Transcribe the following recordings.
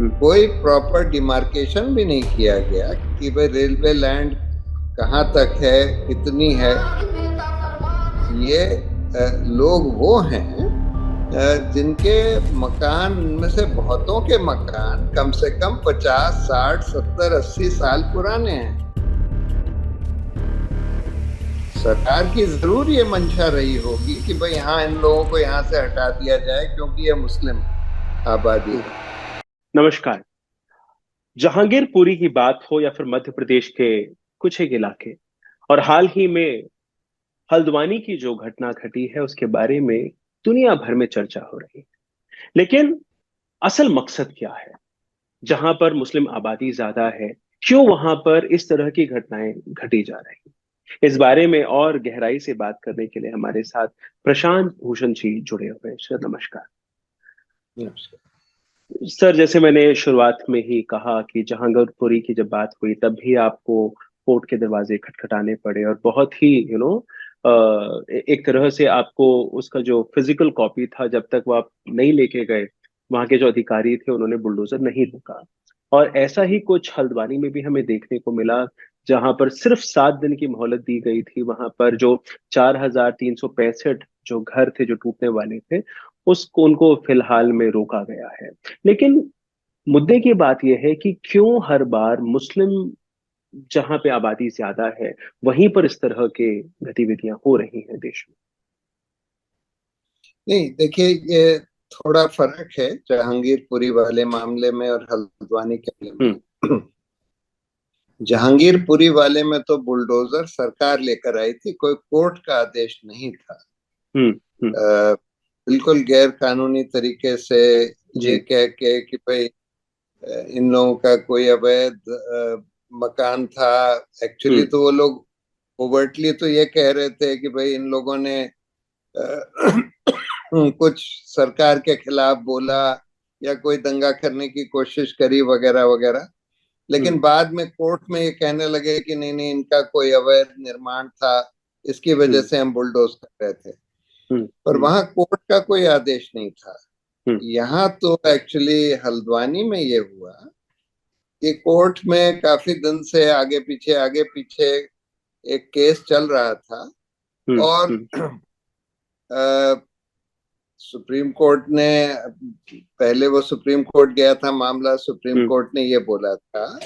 कोई proper demarcation भी नहीं किया गया कि भाई रेलवे लैंड कहाँ तक है, कितनी है। ये लोग वो हैं जिनके मकान में से बहुतों के मकान कम से कम 50, 60, 70, 80 साल पुराने हैं। सरकार की जरूर ये मंशा रही होगी कि भाई हाँ, इन लोगों को यहाँ से हटा दिया जाए क्योंकि ये मुस्लिम आबादी है। नमस्कार। जहांगीरपुरी की बात हो या फिर मध्य प्रदेश के कुछ एक इलाके, और हाल ही में हल्द्वानी की जो घटना घटी है उसके बारे में दुनिया भर में चर्चा हो रही है। लेकिन असल मकसद क्या है? जहां पर मुस्लिम आबादी ज्यादा है, क्यों वहां पर इस तरह की घटनाएं घटी जा रही हैं? इस बारे में और गहराई से बात करने के लिए हमारे साथ प्रशांत भूषण जी जुड़े हुए हैं। सर नमस्कार। सर, जैसे मैंने शुरुआत में ही कहा कि जहांगीरपुरी की जब बात हुई तब भी आपको कोर्ट के दरवाजे खटखटाने पड़े, और बहुत ही एक तरह से आपको उसका जो फिजिकल कॉपी था, जब तक वो आप नहीं लेके गए, वहां के जो अधिकारी थे उन्होंने बुलडोजर नहीं रोका। और ऐसा ही कुछ हल्द्वानी में भी हमें देखने को मिला, जहां पर सिर्फ 7 दिन की मोहलत दी गई थी। वहां पर जो 4,365 जो घर थे जो टूटने वाले थे, उसको उनको फिलहाल में रोका गया है। लेकिन मुद्दे की बात यह है कि क्यों हर बार मुस्लिम जहां पे आबादी ज्यादा है वहीं पर इस तरह के गतिविधियां हो रही हैं देश नहीं, देखिए, ये थोड़ा फर्क है जहांगीरपुरी वाले मामले में और हल्द्वानी के मामले में? में। जहांगीरपुरी वाले में तो बुलडोजर सरकार लेकर आई थी, कोई कोर्ट का आदेश नहीं था। हम्म। हम्म। बिल्कुल गैर कानूनी तरीके से ये जी। कह के कि भाई इन लोगों का कोई अवैध मकान था। एक्चुअली हम्म। तो वो लोग ओवर्टली तो ये कह रहे थे कि भाई इन लोगों ने कुछ सरकार के खिलाफ बोला या कोई दंगा करने की कोशिश करी वगैरह वगैरह। हम्म। लेकिन बाद में कोर्ट में ये कहने लगे कि नहीं नहीं, इनका कोई अवैध निर्माण था, इसकी वजह हम्म। से हम बुलडोज कर रहे थे। हम्म। पर हम्म। वहां कोर्ट का कोई आदेश नहीं था। हम्म। यहाँ तो एक्चुअली हल्द्वानी में ये हुआ कि कोर्ट में काफी दिन से आगे पीछे एक केस चल रहा था। हम्म। और हम्म। सुप्रीम कोर्ट ने, पहले वो सुप्रीम कोर्ट गया था मामला, सुप्रीम हम्म। कोर्ट ने ये बोला था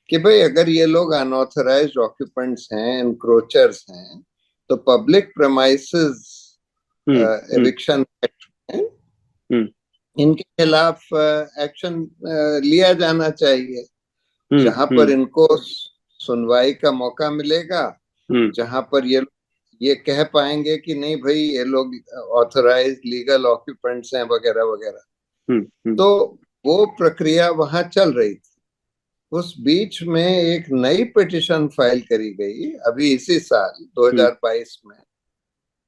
कि भाई अगर ये लोग अनऑथराइज्ड ऑक्यूपेंट्स हैं, एनक्रोचर्स हैं, तो पब्लिक प्रेमाइसेस हम्म। हम्म। एविक्शन एक्ट में हम्म। इनके खिलाफ एक्शन लिया जाना चाहिए। हम्म। जहां पर हम्म। इनको सुनवाई का मौका मिलेगा, हम्म। जहां पर ये कह पाएंगे कि नहीं भाई ये लोग ऑथराइज्ड लीगल ऑक्यूपेंट्स हैं वगैरह वगैरह, हम्म। हम्म। तो वो प्रक्रिया वहां चल रही थी। उस बीच में एक नई पिटिशन फाइल करी गई अभी इसी साल हम्म। 2022 में।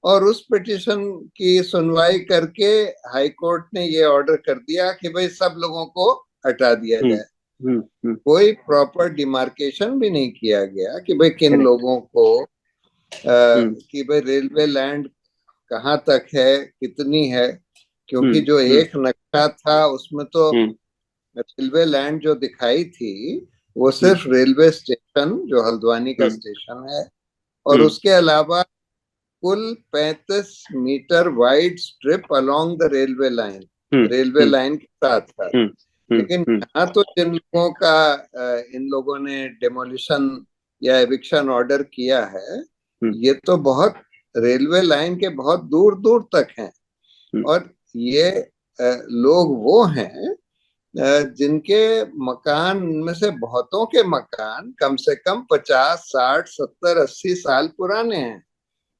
और उस पिटिशन की सुनवाई करके हाई कोर्ट ने ये ऑर्डर कर दिया कि भाई सब लोगों को हटा दिया हम्म। जाए। हम्म। हम्म। कोई प्रॉपर डिमार्केशन भी नहीं किया गया कि भाई किन करेक्ट। लोगों को हम्म। कि भाई रेलवे लैंड कहाँ तक है, कितनी है। क्योंकि हम्म। जो हम्म। एक नक्शा था उसमें तो हम्म। रेलवे लैंड जो दिखाई थी वो हम्म। सिर्फ रेलवे स्टेशन, जो हल्द्वानी का हम्म। स्टेशन है, और हम्म। उसके अलावा कुल 35 metre wide strip along the hmm. Railway hmm. Line के साथ साथ। हम्म। हम्म। लेकिन हम्म। यहाँ तो जिन लोगों का इन लोगों ने डेमोलिशन या एविक्शन ऑर्डर किया है, हम्म। ये तो बहुत रेलवे लाइन के बहुत दूर दूर तक हैं। हम्म। और ये लोग वो हैं जिनके मकान में से बहुतों के मकान कम से कम 50, 60, 70, 80 साल पुराने हैं।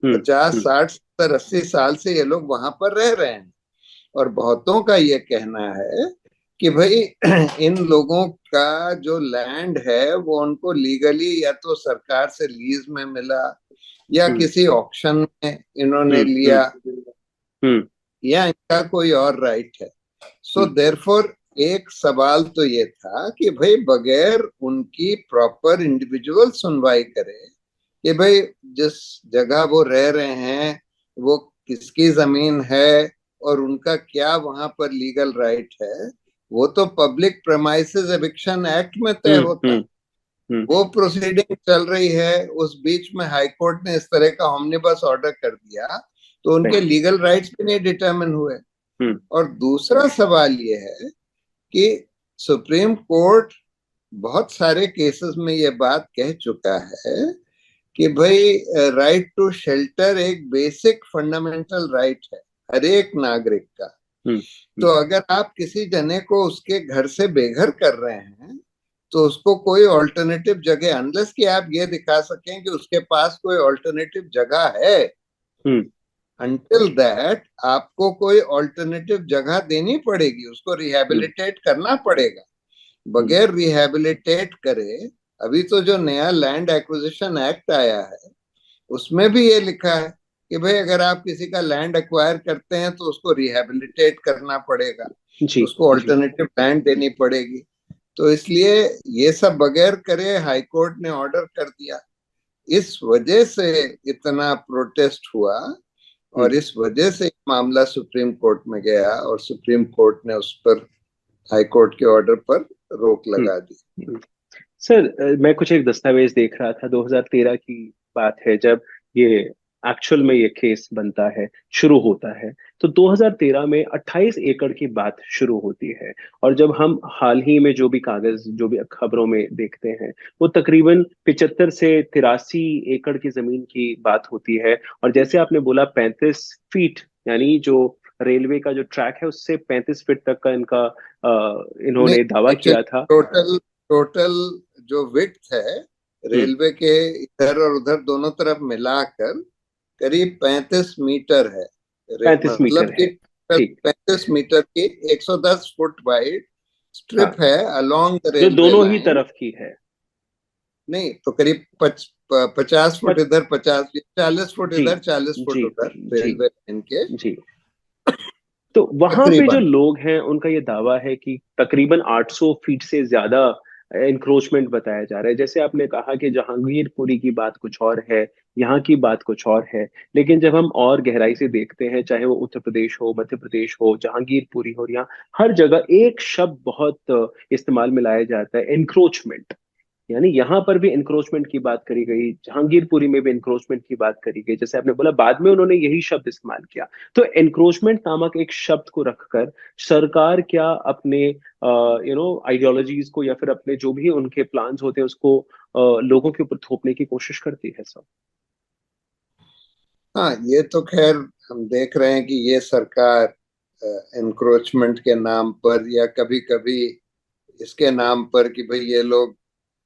हम्म। 50, हम्म। 60, 70, 80 साल से ये लोग वहां पर रह रहे हैं। और बहुतों का ये कहना है कि भाई इन लोगों का जो लैंड है वो उनको लीगली या तो सरकार से लीज में मिला, या हम्म। किसी ऑक्शन में इन्होंने हम्म। लिया, हम्म। हम्म। या इनका कोई और राइट है। सो हम्म। देयरफॉर एक सवाल तो ये था कि भाई बगैर उनकी प्रॉपर इंडिविजुअल सुनवाई करे कि भाई जिस जगह वो रह रहे हैं वो किसकी जमीन है और उनका क्या वहां पर लीगल राइट है, वो तो पब्लिक प्रेमाइसेस एविक्शन एक्ट में तय हम्म। होता है। वो प्रोसीडिंग चल रही है, उस बीच में हाई कोर्ट ने इस तरह का ऑमनिबस ऑर्डर कर दिया, तो उनके राइट। लीगल राइट्स भी नहीं डिटरमिन हुए। हम्म। और दूसरा सवाल ये है कि सुप्रीम कोर्ट बहुत सारे केसेस में ये बात कह चुका है कि भाई राइट टू शेल्टर एक बेसिक फंडामेंटल राइट है हर एक नागरिक का। हम्म। तो अगर आप किसी जने को उसके घर से बेघर कर रहे हैं, तो उसको कोई ऑल्टरनेटिव जगह, अनलेस कि आप ये दिखा सकें कि उसके पास कोई ऑल्टरनेटिव जगह है, हम्म। अंटिल दैट आपको कोई ऑल्टरनेटिव जगह देनी पड़ेगी, उसको हम्म। रिहेबिलिटेट करना पड़ेगा। हम्म। बगैर रिहेबिलिटेट करे, अभी तो जो नया लैंड एक्विजिशन एक्ट आया है उसमें भी ये लिखा है कि भाई अगर आप किसी का लैंड एक्वायर करते हैं तो उसको रिहेबिलिटेट करना पड़ेगा, जी। उसको जी। ऑल्टरनेटिव लैंड देनी पड़ेगी। तो इसलिए ये सब बगैर करे हाई कोर्ट ने ऑर्डर कर दिया। इस वजह से इतना प्रोटेस्ट हुआ, हम्म। और इस वजह से मामला सुप्रीम कोर्ट में गया, और सुप्रीम कोर्ट ने उस पर, हाई कोर्ट के ऑर्डर पर रोक हम्म। लगा दी। हम्म। सर, मैं कुछ एक दस्तावेज देख रहा था, 2013 की बात है जब ये एक्चुअल में ये केस बनता है, शुरू होता है। तो 2013 में 28 एकड़ की बात शुरू होती है। और जब हम हाल ही में जो भी कागज, जो भी खबरों में देखते हैं, वो तकरीबन 75 से 83 एकड़ की जमीन की बात होती है। और जैसे आपने बोला 35 फीट, यानी जो रेलवे का जो ट्रैक है उससे 35 फीट तक का इनका नहीं, इन्होंने दावा एक्चुअली किया था। टोटल टोटल जो विड्थ है हम्म। रेलवे के इधर और उधर दोनों तरफ मिलाकर करीब 35 मीटर है। 35 मीटर मतलब कि है। ठीक। 35 मीटर की 110 फुट वाइड हाँ, स्ट्रिप है अलोंग द जो रेलवे दोनों ही लाइन। तरफ की है। नहीं तो करीब 50 फुट पच, इधर, 40 फुट जी। इधर, 40 फुट जी। उधर जी। रेलवे लाइन के जी। तो वहां पे जो तकरीबन। लोग हैं उनका ये दावा है कि तकरीबन 800 फीट से ज्यादा इंक्रोचमेंट बताया जा रहा है। जैसे आपने कहा कि जहांगीरपुरी की बात कुछ और है, यहाँ की बात कुछ और है। लेकिन जब हम और गहराई से देखते हैं, चाहे वो उत्तर प्रदेश हो, मध्य प्रदेश हो, जहांगीरपुरी हो, यहाँ हर जगह एक शब्द बहुत इस्तेमाल में लाया जाता है, एनक्रोचमेंट। यानी यहाँ पर भी इंक्रोचमेंट की बात करी गई, जहांगीरपुरी में भी इंक्रोचमेंट की बात करी गई। जैसे आपने बोला, बाद में उन्होंने यही शब्द इस्तेमाल किया। तो इंक्रोचमेंट नामक एक शब्द को रखकर सरकार क्या अपने आइडियोलॉजीज को, या फिर अपने जो भी उनके प्लान्स होते हैं उसको लोगों के ऊपर थोपने की कोशिश करती है सब? हाँ, ये तो खैर हम देख रहे हैं कि ये सरकार एनक्रोचमेंट के नाम पर, या कभी कभी इसके नाम पर कि भाई ये लोग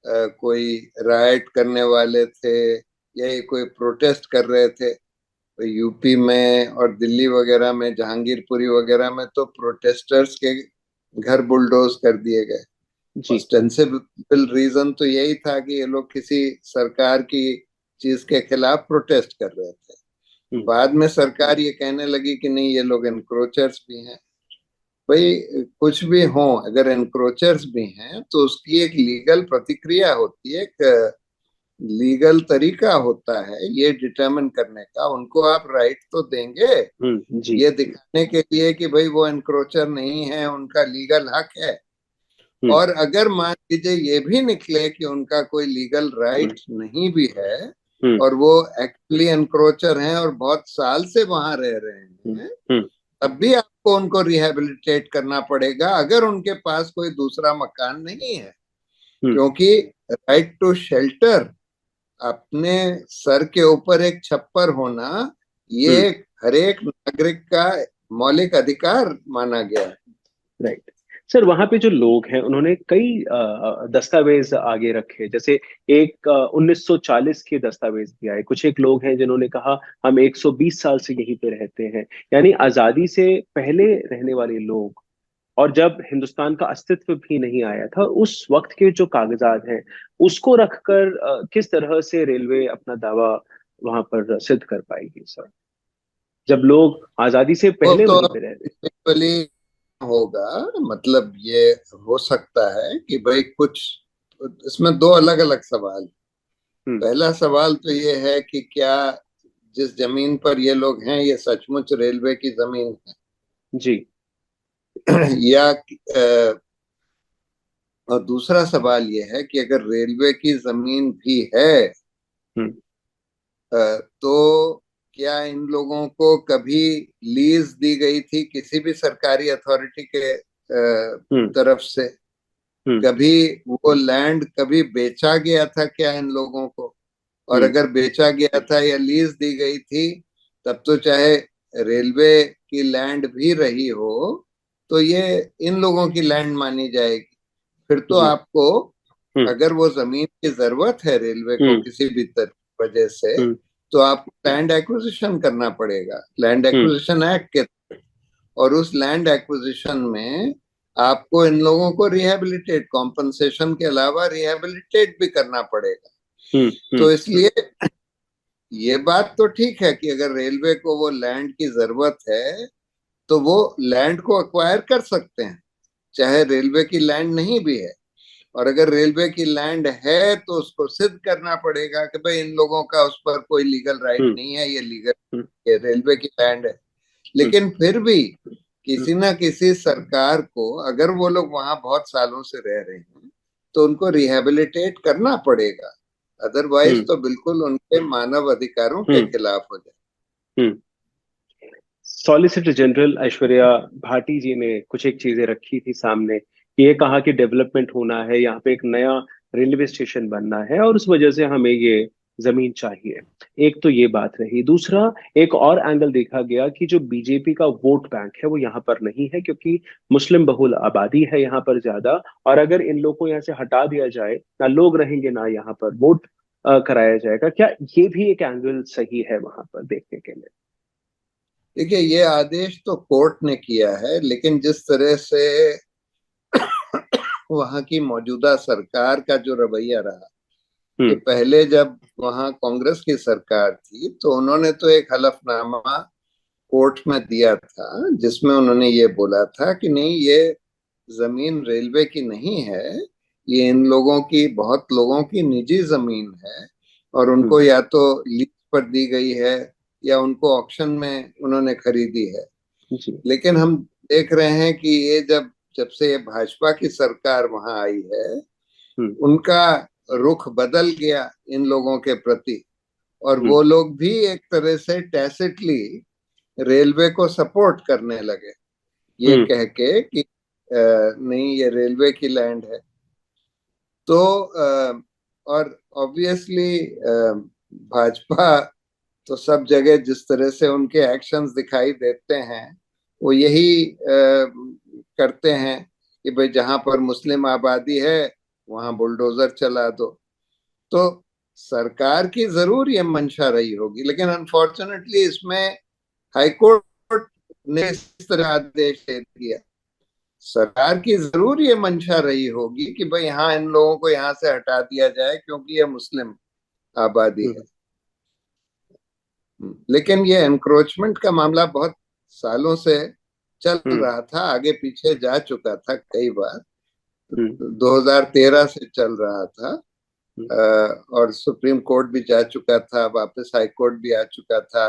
कोई राइट करने वाले थे या ये कोई प्रोटेस्ट कर रहे थे। तो यूपी में और दिल्ली वगैरह में, जहांगीरपुरी वगैरह में तो प्रोटेस्टर्स के घर बुलडोज कर दिए गए। जी। ऑस्टेंसिबल रीजन तो यही था कि ये लोग किसी सरकार की चीज के खिलाफ प्रोटेस्ट कर रहे थे। हम्म। बाद में सरकार ये कहने लगी कि नहीं, ये लोग एनक्रोचर्स भी हैं। भाई कुछ भी हो, अगर एनक्रोचर्स भी हैं तो उसकी एक लीगल प्रतिक्रिया होती है, एक लीगल तरीका होता है ये डिटरमिन करने का। उनको आप राइट तो देंगे जी। ये दिखाने के लिए कि भाई वो एनक्रोचर नहीं है, उनका लीगल हक है। हम्म। और अगर मान लीजिए ये भी निकले कि उनका कोई लीगल हम्म। राइट नहीं भी है, हम्म। और वो एक्चुअली एनक्रोचर हैं और बहुत साल से वहां रह रहे हम्म। हैं, हम्म। तब भी आपको उनको रिहेबिलिटेट करना पड़ेगा अगर उनके पास कोई दूसरा मकान नहीं है। हम्म। क्योंकि राइट टू शेल्टर, अपने सर के ऊपर एक छप्पर होना, ये हम्म। हर एक नागरिक का मौलिक अधिकार माना गया है। राइट। सर, वहां पे जो लोग हैं उन्होंने कई दस्तावेज आगे रखे। जैसे एक 1940 के दस्तावेज भी आए। कुछ एक लोग हैं जिन्होंने कहा हम 120 साल से यहीं पे रहते हैं, यानी आजादी से पहले रहने वाले लोग। और जब हिंदुस्तान का अस्तित्व भी नहीं आया था, उस वक्त के जो कागजात हैं उसको रखकर किस तरह से रेलवे अपना दावा वहां पर सिद्ध कर पाएगी सर, जब लोग आजादी से वो पहले तो वहीं पे रह रहे? इवेंचुअली होगा। मतलब ये हो सकता है कि भाई कुछ, इसमें दो अलग अलग सवाल। हम्म। पहला सवाल तो ये है कि क्या जिस जमीन पर ये लोग हैं ये सचमुच रेलवे की जमीन है? जी। या और दूसरा सवाल यह है कि अगर रेलवे की जमीन भी है, हम्म। तो क्या इन लोगों को कभी लीज दी गई थी किसी भी सरकारी अथॉरिटी के हम्म। तरफ से? हम्म। कभी वो लैंड कभी बेचा गया था क्या इन लोगों को? और हम्म। अगर बेचा गया था या लीज दी गई थी, तब तो चाहे रेलवे की लैंड भी रही हो, तो ये इन लोगों की लैंड मानी जाएगी। फिर तो जी। आपको, हम्म। अगर वो जमीन की जरूरत है रेलवे को हम्म। किसी भी वजह से, हम्म। तो आपको लैंड एक्विजिशन करना पड़ेगा, लैंड हम्म। एक्विजिशन एक्ट के। और उस लैंड एक्विजिशन में आपको इन लोगों को रिहेबिलिटेट, कॉम्पनसेशन के अलावा रिहेबिलिटेट भी करना पड़ेगा। हम्म। तो इसलिए ये बात तो ठीक है कि अगर रेलवे को वो लैंड की जरूरत है, तो वो लैंड को अक्वायर कर सकते हैं, चाहे रेलवे की लैंड नहीं भी है। और अगर रेलवे की लैंड है, तो उसको सिद्ध करना पड़ेगा कि भाई इन लोगों का उस पर कोई लीगल राइट हम्म। नहीं है, ये लीगल, हम्म। ये रेलवे की लैंड है। हम्म। लेकिन फिर भी किसी ना किसी सरकार को, अगर वो लोग वहां बहुत सालों से रह रहे हैं, तो उनको रिहेबिलिटेट करना पड़ेगा। अदरवाइज हम्म। तो बिल्कुल उनके मानव अधिकारों के हम्म। खिलाफ हो जाए। हम्म। सॉलिसिटर जनरल ऐश्वर्या भाटी जी ने कुछ एक चीजें रखी थी सामने। ये कहा कि डेवलपमेंट होना है, यहाँ पे एक नया रेलवे स्टेशन बनना है और उस वजह से हमें ये जमीन चाहिए। एक तो ये बात रही। दूसरा, एक और एंगल देखा गया कि जो बीजेपी का वोट बैंक है वो यहाँ पर नहीं है, क्योंकि मुस्लिम बहुल आबादी है यहाँ पर ज्यादा। और अगर इन लोग को यहाँ से हटा दिया जाए, ना लोग रहेंगे ना यहाँ पर वोट कराया जाएगा। क्या ये भी एक एंगल सही है वहां पर देखने के लिए? देखिए, ये आदेश तो कोर्ट ने किया है, लेकिन जिस तरह से वहां की मौजूदा सरकार का जो रवैया रहा, कि हम्म। पहले जब वहां कांग्रेस की सरकार थी, तो उन्होंने तो एक हलफनामा कोर्ट में दिया था, जिसमें उन्होंने ये बोला था कि नहीं, ये जमीन रेलवे की नहीं है, ये इन लोगों की, बहुत लोगों की निजी जमीन है, और हम्म। उनको या तो लीज पर दी गई है, या उनको ऑक्शन में उन्होंने खरीदी है। जी। लेकिन हम देख रहे हैं कि ये जब जब से ये भाजपा की सरकार वहां आई है, हम्म। उनका रुख बदल गया इन लोगों के प्रति। और हम्म। वो लोग भी एक तरह से टैसिटली रेलवे को सपोर्ट करने लगे, ये हम्म। कह के कि नहीं, ये रेलवे की लैंड है। तो और ऑब्वियसली भाजपा तो सब जगह जिस तरह से उनके एक्शंस दिखाई देते हैं, वो यही करते हैं कि भाई जहां पर मुस्लिम आबादी है, वहां बुलडोजर चला दो। तो सरकार की जरूर ये मंशा रही होगी, लेकिन अनफॉर्चुनेटली इसमें हाईकोर्ट ने इस तरह आदेश दे दिया। सरकार की जरूर ये मंशा रही होगी कि भाई हाँ, इन लोगों को यहाँ से हटा दिया जाए क्योंकि ये मुस्लिम आबादी है। हम्म। लेकिन ये एनक्रोचमेंट का मामला बहुत सालों से चल हम्म। रहा था, आगे पीछे जा चुका था कई बार। हम्म। 2013 से चल रहा था। हम्म। और सुप्रीम कोर्ट भी जा चुका था, वापस हाई कोर्ट भी आ चुका था।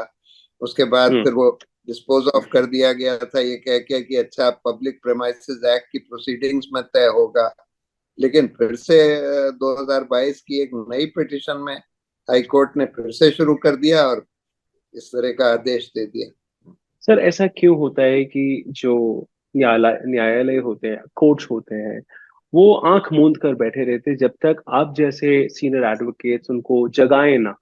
उसके बाद हम्म। फिर वो डिस्पोज ऑफ कर दिया गया था, ये कह के कि अच्छा, पब्लिक प्रेमाइसेस एक्ट की प्रोसीडिंग्स में तय होगा। लेकिन फिर से 2022 की एक नई पिटिशन में हाई कोर्ट ने फिर से शुरू कर दिया और इस तरह का आदेश दे दिया। सर, ऐसा क्यों होता है कि जो न्यायालय न्यायालय होते हैं, कोर्ट्स होते हैं, वो आंख मूंद कर बैठे रहते हैं जब तक आप जैसे सीनियर एडवोकेट्स उनको जगाए ना?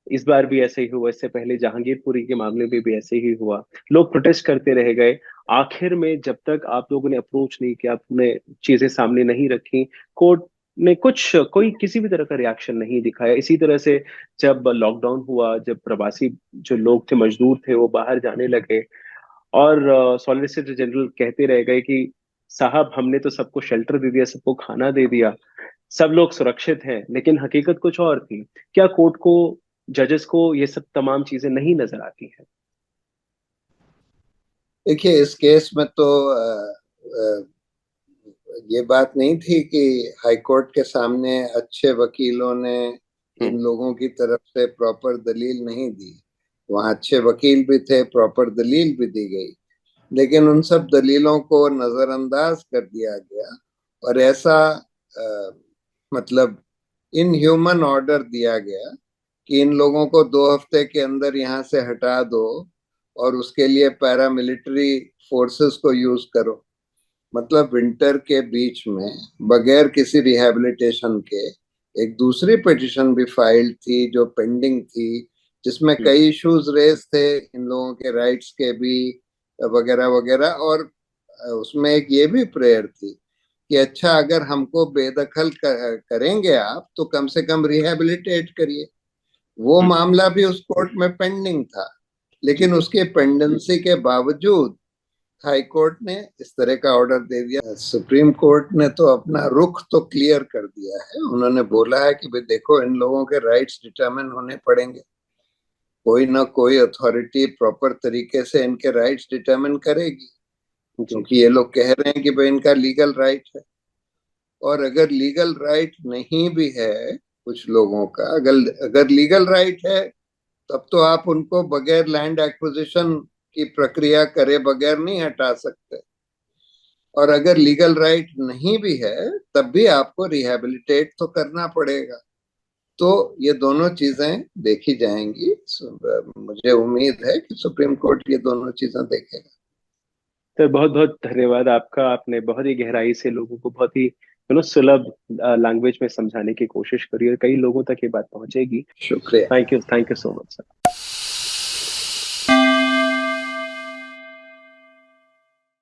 इस बार भी ऐसे ही हुआ, इससे पहले जहांगीरपुरी के मामले में भी ऐसे ही हुआ। लोग प्रोटेस्ट करते रह गए। आखिर में जब तक आप लोगों ने अप्रोच नहीं किया, आपने चीजें सामने नहीं रखी, कोर्ट ने कुछ कोई किसी भी तरह का रिएक्शन नहीं दिखाया। इसी तरह से जब लॉकडाउन हुआ, जब प्रवासी जो लोग थे, मजदूर थे, वो बाहर जाने लगे और सॉलिसिटर जनरल कहते रह गए कि साहब, हमने तो सबको शेल्टर दे दिया, सबको खाना दे दिया, सब लोग सुरक्षित हैं, लेकिन हकीकत कुछ और थी। क्या कोर्ट को, जजेस को ये सब तमाम चीजें नहीं नजर आती है? देखिए, इस केस में तो ये बात नहीं थी कि हाईकोर्ट के सामने अच्छे वकीलों ने हम्म। इन लोगों की तरफ से प्रॉपर दलील नहीं दी। वहां अच्छे वकील भी थे, प्रॉपर दलील भी दी गई। लेकिन उन सब दलीलों को नजरअंदाज कर दिया गया और ऐसा मतलब इनह्यूमन ऑर्डर दिया गया कि इन लोगों को 2 हफ्ते के अंदर यहाँ से हटा दो और उसके लिए पैरामिलिट्री फोर्सेस को यूज करो। मतलब विंटर के बीच में बगैर किसी रिहैबिलिटेशन के एक दूसरी पिटिशन भी फाइल थी जो पेंडिंग थी, जिसमें कई इश्यूज रेज थे इन लोगों के राइट्स के भी वगैरह वगैरह। और उसमें एक ये भी प्रेयर थी कि अच्छा अगर हमको बेदखल करेंगे आप तो कम से कम रिहैबिलिटेट करिए। वो मामला भी उस कोर्ट में पेंडिंग था, लेकिन उसके पेंडेंसी के बावजूद हाई कोर्ट ने इस तरह का ऑर्डर दे दिया। सुप्रीम कोर्ट ने तो अपना रुख तो क्लियर कर दिया है। उन्होंने बोला है कि भाई देखो, इन लोगों के राइट्स डिटरमिन होने पड़ेंगे। कोई ना कोई अथॉरिटी प्रॉपर तरीके से इनके राइट्स डिटरमिन करेगी, क्योंकि ये लोग कह रहे हैं कि भाई इनका लीगल राइट है। और अगर लीगल राइट नहीं भी है कुछ लोगों का, अगर अगर लीगल राइट है तब तो आप उनको बगैर लैंड एक्विजिशन की प्रक्रिया करे बगैर नहीं हटा सकते। और अगर लीगल राइट नहीं भी है तब भी आपको रिहैबिलिटेट तो करना पड़ेगा। तो ये दोनों चीजें देखी जाएंगी। मुझे उम्मीद है कि सुप्रीम कोर्ट ये दोनों चीजें देखेगा। तो बहुत बहुत धन्यवाद आपका। आपने बहुत ही गहराई से लोगों को बहुत ही सुलभ लैंग्वेज में समझाने की कोशिश करी और कई लोगों तक ये बात पहुंचेगी। शुक्रिया। Thank you so much sir.